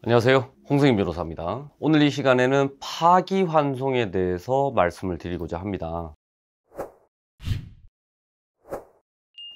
안녕하세요, 홍승인 변호사입니다. 오늘 이 시간에는 파기환송에 대해서 말씀을 드리고자 합니다.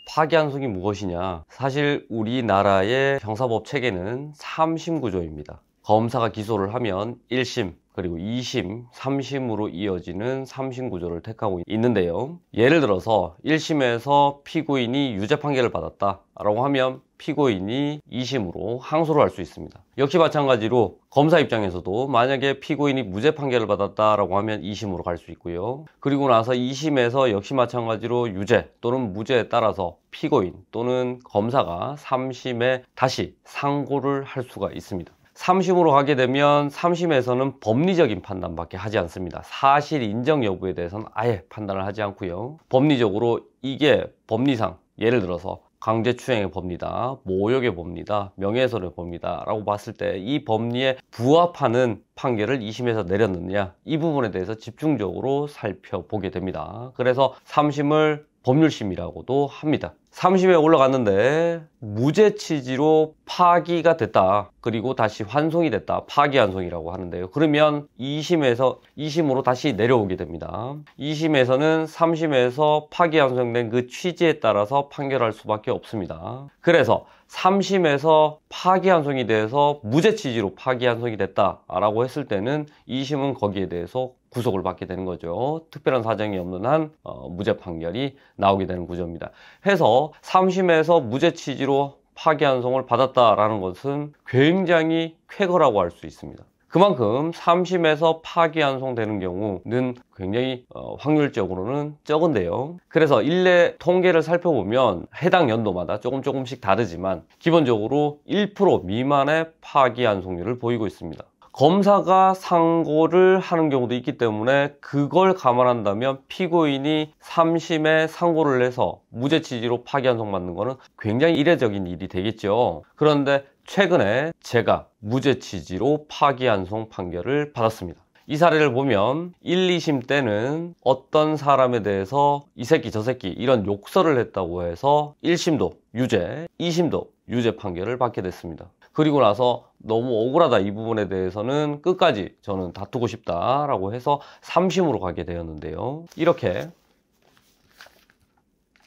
파기환송이 무엇이냐? 사실 우리나라의 형사법 체계는 3심 구조입니다. 검사가 기소를 하면 1심, 그리고 2심, 3심으로 이어지는 3심 구조를 택하고 있는데요. 예를 들어서 1심에서 피고인이 유죄 판결을 받았다 라고 하면 피고인이 2심으로 항소를 할 수 있습니다. 역시 마찬가지로 검사 입장에서도 만약에 피고인이 무죄 판결을 받았다라고 하면 2심으로 갈 수 있고요. 그리고 나서 2심에서 역시 마찬가지로 유죄 또는 무죄에 따라서 피고인 또는 검사가 3심에 다시 상고를 할 수가 있습니다. 3심으로 가게 되면 3심에서는 법리적인 판단밖에 하지 않습니다. 사실 인정 여부에 대해서는 아예 판단을 하지 않고요. 법리적으로 이게 법리상 예를 들어서 강제추행의 법리다, 모욕의 법리다, 명예훼손의 법리다 라고 봤을 때 이 법리에 부합하는 판결을 2심에서 내렸느냐, 이 부분에 대해서 집중적으로 살펴보게 됩니다. 그래서 3심을 법률심이라고도 합니다. 3심에 올라갔는데 무죄 취지로 파기가 됐다, 그리고 다시 환송이 됐다, 파기환송이라고 하는데요. 그러면 2심으로 다시 내려오게 됩니다. 2심에서는 3심에서 파기환송된 그 취지에 따라서 판결할 수밖에 없습니다. 그래서 3심에서 파기환송이 돼서 무죄 취지로 파기환송이 됐다 라고 했을 때는 2심은 거기에 대해서 구속을 받게 되는 거죠. 특별한 사정이 없는 한 무죄 판결이 나오게 되는 구조입니다. 해서 3심에서 무죄 취지로 파기환송을 받았다라는 것은 굉장히 쾌거라고 할 수 있습니다. 그만큼 3심에서 파기환송되는 경우는 굉장히 확률적으로는 적은데요. 그래서 일례 통계를 살펴보면 해당 연도마다 조금씩 다르지만 기본적으로 1% 미만의 파기환송률을 보이고 있습니다. 검사가 상고를 하는 경우도 있기 때문에 그걸 감안한다면 피고인이 3심에 상고를 해서 무죄 취지로 파기환송 받는 거는 굉장히 이례적인 일이 되겠죠. 그런데 최근에 제가 무죄 취지로 파기환송 판결을 받았습니다. 이 사례를 보면 1, 2심 때는 어떤 사람에 대해서 이 새끼 저 새끼 이런 욕설을 했다고 해서 1심도 유죄, 2심도 유죄 판결을 받게 됐습니다. 그리고 나서 너무 억울하다, 이 부분에 대해서는 끝까지 저는 다투고 싶다라고 해서 3심으로 가게 되었는데요. 이렇게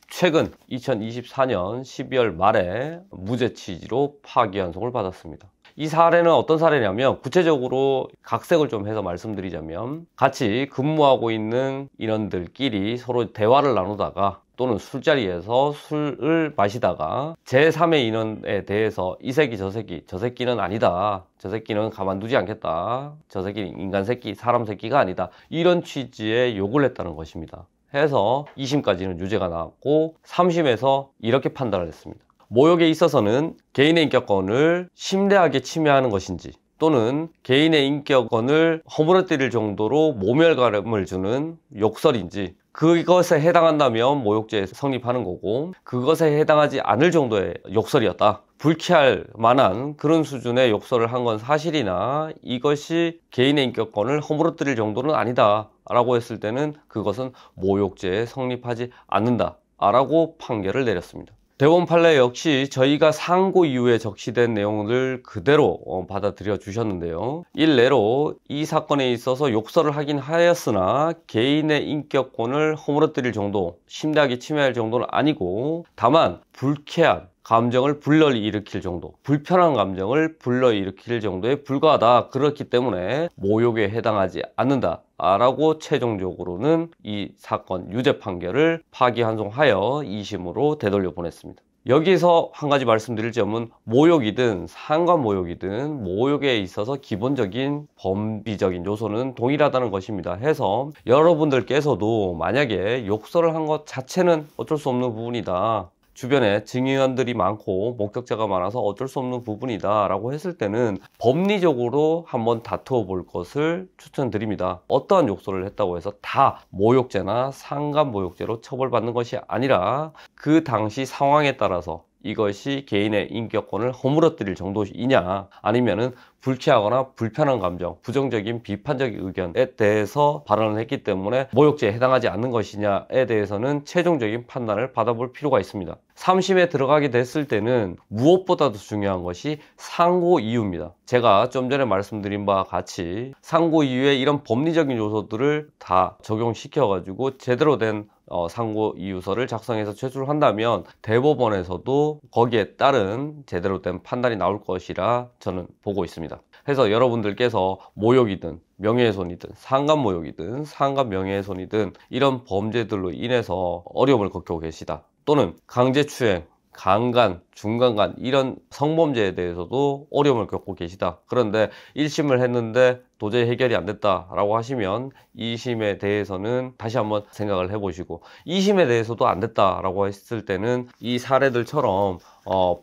최근 2024년 12월 말에 무죄 취지로 파기환송을 받았습니다. 이 사례는 어떤 사례냐면, 구체적으로 각색을 좀 해서 말씀드리자면, 같이 근무하고 있는 인원들끼리 서로 대화를 나누다가 또는 술자리에서 술을 마시다가 제3의 인원에 대해서 이 새끼 저 새끼는 아니다, 저 새끼는 가만두지 않겠다, 저 새끼는 인간 새끼, 사람 새끼가 아니다, 이런 취지의 욕을 했다는 것입니다. 해서 2심까지는 유죄가 나왔고 3심에서 이렇게 판단을 했습니다. 모욕에 있어서는 개인의 인격권을 심대하게 침해하는 것인지 또는 개인의 인격권을 허물어뜨릴 정도로 모멸감을 주는 욕설인지, 그것에 해당한다면 모욕죄에 성립하는 거고, 그것에 해당하지 않을 정도의 욕설이었다, 불쾌할 만한 그런 수준의 욕설을 한 건 사실이나 이것이 개인의 인격권을 허물어뜨릴 정도는 아니다 라고 했을 때는 그것은 모욕죄에 성립하지 않는다 라고 판결을 내렸습니다. 대법원 판례 역시 저희가 상고 이후에 적시된 내용을 그대로 받아들여 주셨는데요. 일례로 이 사건에 있어서 욕설을 하긴 하였으나 개인의 인격권을 허물어뜨릴 정도, 심대하게 침해할 정도는 아니고, 다만 불쾌한 감정을 불러일으킬 정도, 불편한 감정을 불러일으킬 정도에 불과하다, 그렇기 때문에 모욕에 해당하지 않는다 라고 최종적으로는 이 사건 유죄 판결을 파기환송하여 2심으로 되돌려 보냈습니다. 여기서 한 가지 말씀드릴 점은, 모욕이든 상관모욕이든 모욕에 있어서 기본적인 범비적인 요소는 동일하다는 것입니다. 해서 여러분들께서도 만약에 욕설을 한 것 자체는 어쩔 수 없는 부분이다, 주변에 증인들이 많고 목격자가 많아서 어쩔 수 없는 부분이다 라고 했을 때는 법리적으로 한번 다투어 볼 것을 추천드립니다. 어떠한 욕설을 했다고 해서 다 모욕죄나 상간모욕죄로 처벌받는 것이 아니라 그 당시 상황에 따라서 이것이 개인의 인격권을 허물어뜨릴 정도이냐, 아니면은 불쾌하거나 불편한 감정, 부정적인 비판적인 의견에 대해서 발언을 했기 때문에 모욕죄에 해당하지 않는 것이냐에 대해서는 최종적인 판단을 받아볼 필요가 있습니다. 3심에 들어가게 됐을 때는 무엇보다도 중요한 것이 상고 이유입니다. 제가 좀 전에 말씀드린 바와 같이 상고 이유에 이런 법리적인 요소들을 다 적용시켜 가지고 제대로 된 상고 이유서를 작성해서 제출을 한다면 대법원에서도 거기에 따른 제대로 된 판단이 나올 것이라 저는 보고 있습니다. 그래서 여러분들께서 모욕이든 명예훼손이든 상간모욕이든 상간명예훼손이든 이런 범죄들로 인해서 어려움을 겪고 계시다, 또는 강제추행, 강간, 중간간 이런 성범죄에 대해서도 어려움을 겪고 계시다, 그런데 1심을 했는데 도저히 해결이 안 됐다라고 하시면 2심에 대해서는 다시 한번 생각을 해보시고, 2심에 대해서도 안 됐다라고 했을 때는 이 사례들처럼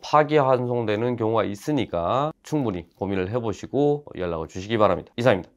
파기환송되는 경우가 있으니까 충분히 고민을 해보시고 연락을 주시기 바랍니다. 이상입니다.